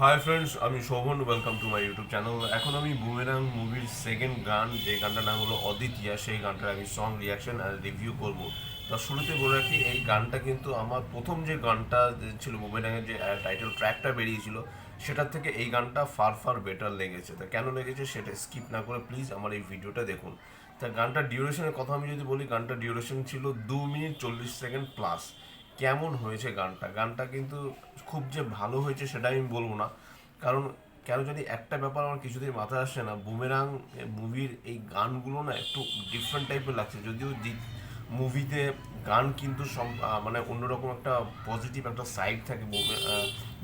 High friends, আমি Shovan. Welcome to my YouTube channel. এখন আমি বুমেরাং মুভির সেকেন্ড গান, যে গানটার নাম হলো অদ্বিতীয়া, সেই গানটার আমি সং রিয়াকশন আর রিভিউ করব। তো শুরুতে বলে রাখি, এই গানটা কিন্তু আমার প্রথম যে গানটা ছিল, বুমেরাংয়ের যে টাইটেল ট্র্যাকটা বেরিয়েছিল, সেটার থেকে এই গানটা ফার ফার বেটার লেগেছে। তা কেন লেগেছে সেটা স্কিপ না করে প্লিজ আমার এই ভিডিওটা দেখুন। তা গানটার ডিউরেশনের কথা আমি যদি বলি, গানটার ডিউরেশন ছিল 2 মিনিট 40 সেকেন্ড প্লাস। কেমন হয়েছে গানটা? গানটা কিন্তু খুব যে ভালো হয়েছে সেটা আমি বলবো না, কারণ কেন জানি একটা ব্যাপার আমার কিছুদিন মাথায় আসছে না, বুমেরাং মুভির এই গানগুলো না একটু ডিফারেন্ট টাইপের লাগছে। যদিও মুভিতে গান কিন্তু মানে অন্যরকম একটা পজিটিভ একটা সাইড থাকে।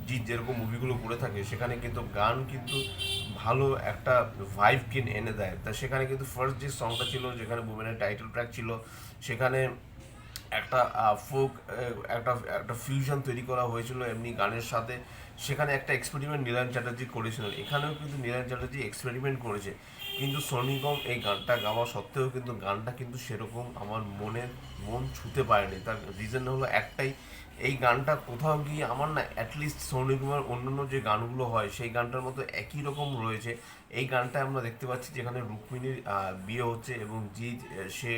জিৎ যেরকম মুভিগুলো করে থাকে, সেখানে কিন্তু গান কিন্তু ভালো একটা ভাইব এনে দেয়। তা সেখানে কিন্তু ফার্স্ট যে সংটা ছিল, যেখানে বুমেনের টাইটেল ট্র্যাক ছিল, সেখানে একটা ফোক একটা একটা ফিউশন তৈরি করা হয়েছিল এমনি গানের সাথে। সেখানে একটা এক্সপেরিমেন্ট নীলায়ন চ্যাটার্জি করেছিলেন, এখানেও কিন্তু নীলায়ন চ্যাটার্জি এক্সপেরিমেন্ট করেছে। কিন্তু সোনু নিগম এই গানটা গাওয়া সত্ত্বেও কিন্তু গানটা কিন্তু সেরকম আমার মন ছুঁতে পারেনি। তার রিজন হলো একটাই, এই গানটা কোথাও গিয়ে আমার না অ্যাটলিস্ট সোনু নিগমের অন্যান্য যে গানগুলো হয় সেই গানটার মতো একই রকম রয়েছে। এই গানটা আমরা দেখতে পাচ্ছি যেখানে রুক্মিণীর বিয়ে হচ্ছে, এবং জিৎ সে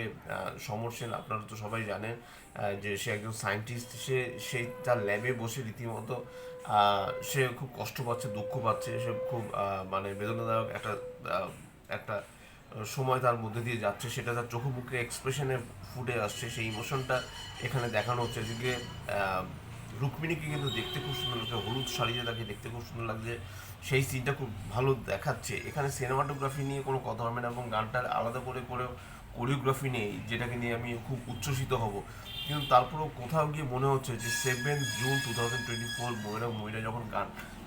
সমর সেন, আপনারা তো সবাই জানেন যে সে একজন সায়েন্টিস্ট। সে তার ল্যাবে বসে রীতিমতো সে খুব কষ্ট পাচ্ছে, দুঃখ পাচ্ছে, সে খুব মানে বেদনাদায়ক আহ, একটা সময় তার মধ্যে দিয়ে যাচ্ছে। সেটা তার চোখ মুখে এক্সপ্রেশনে ফুটে আসছে, সেই ইমোশনটা এখানে দেখানো হচ্ছে। এদিকে আহ, রুক্মিণীকে কিন্তু দেখতে খুব সুন্দর লাগছে, হলুদ শাড়িতে তাকে দেখতে খুব সুন্দর লাগছে, সেই সিনটা খুব ভালো দেখাচ্ছে। এখানে সিনেমাটোগ্রাফি নিয়ে কোনো কথা হবে না, এবং গানটার আলাদা করে কোরিওগ্রাফি নেই, যেটাকে নিয়ে আমি খুব উচ্ছ্বসিত হব। কিন্তু তারপরেও কোথাও গিয়ে মনে হচ্ছে যে 7 জুন 2024 মুভিটা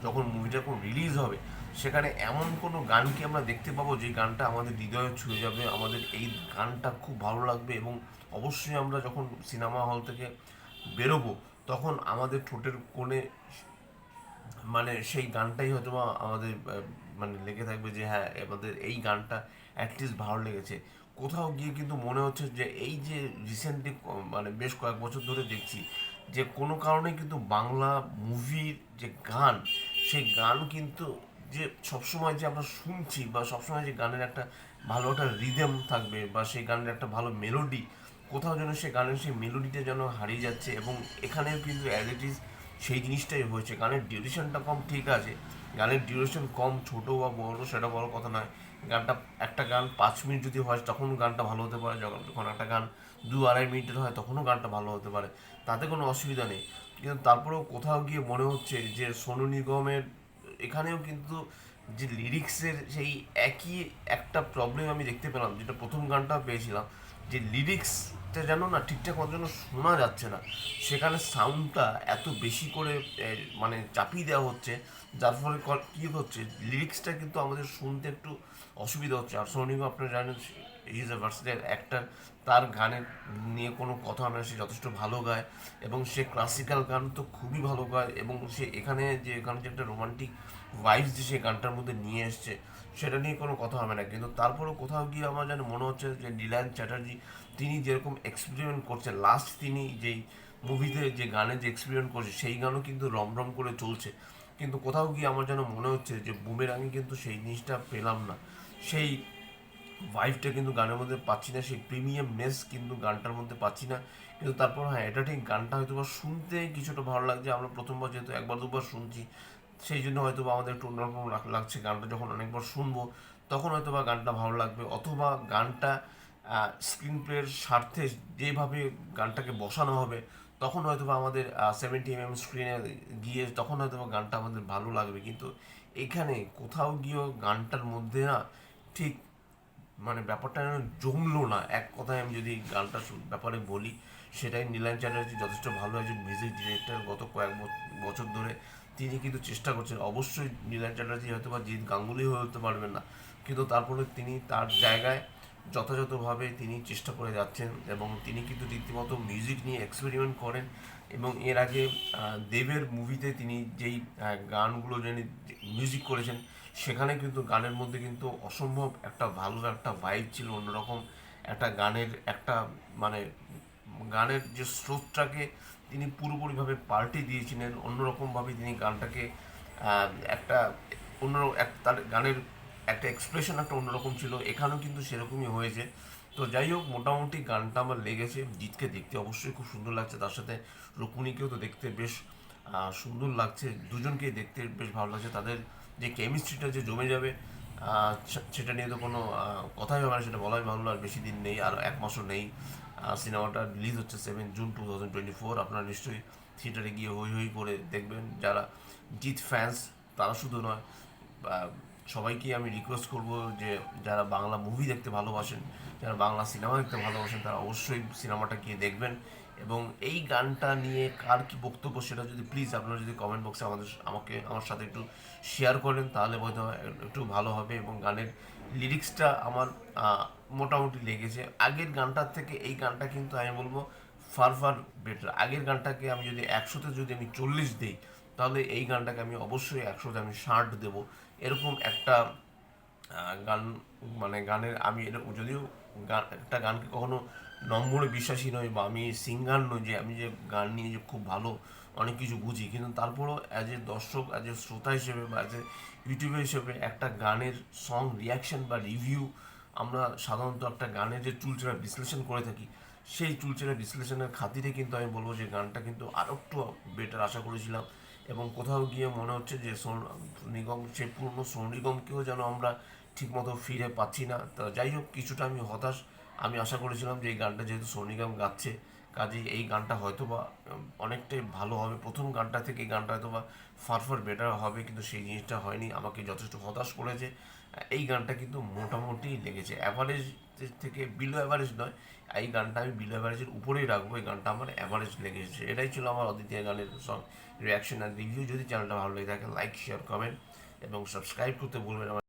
যখন মুভিটা যখন রিলিজ হবে, সেখানে এমন কোনো গান কি আমরা দেখতে পাবো যে গানটা আমাদের হৃদয়ে ছুঁয়ে যাবে, আমাদের এই গানটা খুব ভালো লাগবে, এবং অবশ্যই আমরা যখন সিনেমা হল থেকে বেরোবো, তখন আমাদের ঠোঁটের কোণে মানে সেই গানটাই হয়তো বা আমাদের মানে লেগে থাকবে যে হ্যাঁ, আমাদের এই গানটা অ্যাটলিস্ট ভালো লেগেছে। কোথাও গিয়ে কিন্তু মনে হচ্ছে যে এই যে রিসেন্টলি মানে বেশ কয়েক বছর ধরে দেখছি যে কোনো কারণে কিন্তু বাংলা মুভির যে গান, সেই গান কিন্তু যে সবসময় যে আমরা শুনছি, বা সবসময় যে গানের একটা ভালো একটা রিদম থাকবে, বা সেই গানের একটা ভালো মেলোডি, কোথাও যেন সে গানের সেই মেলোডিটা যেন হারিয়ে যাচ্ছে। এবং এখানেও কিন্তু অ্যাজ ইট ইজ সেই জিনিসটাই হয়েছে। গানের ডিউরেশনটা কম, ঠিক আছে, গানের ডিউরেশন কম, ছোট বা বড় সেটা বড় কথা নয়। গানটা, একটা গান 5 মিনিট যদি হয় তখন গানটা ভালো হতে পারে, যখন একটা গান 2-2.5 মিনিটের হয় তখনও গানটা ভালো হতে পারে, তাতে কোনো অসুবিধা নেই। কিন্তু তারপরেও কোথাও গিয়ে মনে হচ্ছে যে সোনু নিগমের এখানেও কিন্তু যে লিরিক্সের সেই একই একটা প্রবলেম আমি দেখতে পেলাম, যেটা প্রথম গানটা পেয়েছিলাম, যে লিরিক্সটা যেন না ঠিকঠাক মতো যেন শোনা যাচ্ছে না। সেখানে সাউন্ডটা এত বেশি করে মানে চাপিয়ে দেওয়া হচ্ছে, যার ফলে কী হচ্ছে, লিরিক্সটা কিন্তু আমাদের শুনতে একটু অসুবিধা হচ্ছে। আর সোনু নিগম আপনারা জানেন, ইজ এ ভার্সেটাইল অ্যাক্টার। তার গানের নিয়ে কোনো কথা না, সে যথেষ্ট ভালো গায়, এবং সে ক্লাসিক্যাল গান তো খুবই ভালো গায়, এবং সে এখানে যে একটা রোমান্টিক ভাইবস যে সে গানটার মধ্যে নিয়ে এসছে, সেটা নিয়ে কোনো কথা হবে না। কিন্তু তারপরেও কোথাও গিয়ে আমার যেন মনে হচ্ছে যে নীলায়ন চ্যাটার্জি তিনি যেরকম এক্সপেরিমেন্ট করছে, লাস্ট তিনি যেই মুভিতে যে গানে যে এক্সপেরিমেন্ট করছে, সেই গানও কিন্তু রমরম করে চলছে। কিন্তু কোথাও গিয়ে আমার যেন মনে হচ্ছে যে বুমেরাঙে কিন্তু সেই জিনিসটা পেলাম না, সেই ভাইবটা কিন্তু গানের মধ্যে পাচ্ছি না, সেই প্রিমিয়ামনেস কিন্তু গানটার মধ্যে পাচ্ছি না। কিন্তু তারপর হ্যাঁ, এটা ঠিক, গানটা হয়তো বা শুনতে কিছুটা ভালো লাগছে, আমরা প্রথমবার যেহেতু একবার দুবার শুনছি, সেই জন্য হয়তো বা আমাদের একটু অন্যরকম লাগছে। গানটা যখন অনেকবার শুনবো, তখন হয়তো বা গানটা ভালো লাগবে, অথবা গানটা স্ক্রিন প্লের স্বার্থে যেভাবে গানটাকে বসানো হবে, তখন হয়তো বা আমাদের 70 mm স্ক্রিনে গিয়ে তখন হয়তো বা গানটা আমাদের ভালো লাগবে। কিন্তু এখানে কোথাও গিয়েও গানটার মধ্যে না ঠিক মানে ব্যাপারটা যেন জমলো না। এক কথায় আমি যদি গানটা ব্যাপারে বলি, সেটাই নীলায়ন চ্যাটার্জি যথেষ্ট ভালো একজন মিউজিক ডিরেক্টর। গত কয়েক বছর ধরে তিনি কিন্তু চেষ্টা করছেন। অবশ্যই নীলায়ন চ্যাটার্জি হয়তো বা জিৎ গাঙ্গুলি হয়ে উঠতে পারবেন না, কিন্তু তারপরে তিনি তার জায়গায় যথাযথভাবে তিনি চেষ্টা করে যাচ্ছেন, এবং তিনি কিন্তু রীতিমতো মিউজিক নিয়ে এক্সপেরিমেন্ট করেন। এবং এর আগে দেবের মুভিতে তিনি যেই গানগুলো যিনি মিউজিক করেছেন, সেখানে কিন্তু গানের মধ্যে কিন্তু অসম্ভব একটা ভালো একটা ভাইব ছিল, অন্যরকম একটা গানের একটা মানে গানের যে স্রোতটাকে তিনি পুরোপুরিভাবে পাল্টে দিয়েছিলেন, অন্যরকমভাবে তিনি গানটাকে একটা অন্য তার গানের একটা এক্সপ্রেশন একটা অন্যরকম ছিল, এখানেও কিন্তু সেরকমই হয়েছে। তো যাই হোক, মোটামুটি গানটা আমার লেগেছে। জিতকে দেখতে অবশ্যই খুব সুন্দর লাগছে, তার সাথে রুকুনিকেও তো দেখতে বেশ সুন্দর লাগছে, দুজনকেই দেখতে বেশ ভালো লাগছে। তাদের যে কেমিস্ট্রিটা যে জমে যাবে সেটা নিয়ে তো কোনো কথাই হবে না, সেটা বলাই ভালো। আর বেশি দিন নেই, আর এক মাসও নেই। সিনেমাটা রিলিজ হচ্ছে 7 জুন 2024। আপনারা নিশ্চয়ই থিয়েটারে গিয়ে হই হই করে দেখবেন। যারা জিৎ ফ্যান্স তারা শুধু নয়, সবাইকে আমি রিকোয়েস্ট করব যে যারা বাংলা মুভি দেখতে ভালোবাসেন, যারা বাংলা সিনেমা দেখতে ভালোবাসেন, তারা অবশ্যই সিনেমাটা গিয়ে দেখবেন। এবং এই গানটা নিয়ে কার কী বক্তব্য সেটা যদি প্লিজ আপনারা যদি কমেন্ট বক্সে আমার সাথে একটু শেয়ার করেন, তাহলে হয়তো একটু ভালো হবে। এবং গানের লিরিক্সটা আমার মোটামুটি লেগেছে। আগের গানটার থেকে এই গানটা কিন্তু আমি বলবো ফার ফার বেটার। আগের গানটাকে আমি যদি 100-তে যদি আমি 40 দিই, তাহলে এই গানটাকে আমি অবশ্যই 100-তে আমি 60 দেবো। এরকম একটা গান, মানে গানের আমি যদিও একটা গানকে কখনো নম্বরে বিশ্বাসী নই, বা আমি সিঙ্গার নই যে আমি যে গান নিয়ে যে খুব ভালো অনেক কিছু বুঝি, কিন্তু তারপরও অ্যাজ এ দর্শক, অ্যাজ এ শ্রোতা হিসেবে, বা অ্যাজ এ ইউটিউবার হিসেবে একটা গানের সং রিয়াকশন বা রিভিউ, আমরা সাধারণত একটা গানের যে চুলচেরা বিশ্লেষণ করে থাকি, সেই চুলচেরা বিশ্লেষণের খাতিরে কিন্তু আমি বলবো যে গানটা কিন্তু আরও একটু বেটার আশা করেছিলাম। এবং কোথাও গিয়ে মনে হচ্ছে যে নিগম, সেই পুরনো সোনু নিগমকেও যেন আমরা ঠিকমতো ফিরে পাচ্ছি না। তো যাই হোক, কিছুটা আমি হতাশ। আমি আশা করেছিলাম যে এই গানটা যেহেতু সোনু নিগম গাচ্ছে, কাজেই এই গানটা হয়তো বা অনেকটাই ভালো হবে, প্রথম গানটা থেকে এই গানটা হয়তো বা ফার ফার বেটার হবে, কিন্তু সেই জিনিসটা হয়নি, আমাকে যথেষ্ট হতাশ করেছে। এই গানটা কিন্তু মোটামুটি লেগেছে, অ্যাভারেজ থেকে বিলো অ্যাভারেজ নয়, এই গানটা আমি বিলো অ্যাভারেজের উপরেই রাখবো। এই গানটা আমার অ্যাভারেজ লেগেছে। এটাই ছিল আমার অদ্বিতীয় গানের সং রিয়াকশন আর রিভিউ। যদি চ্যানেলটা ভালো লেগে থাকে, লাইক, শেয়ার, কমেন্ট এবং সাবস্ক্রাইব করতে ভুলবেন না।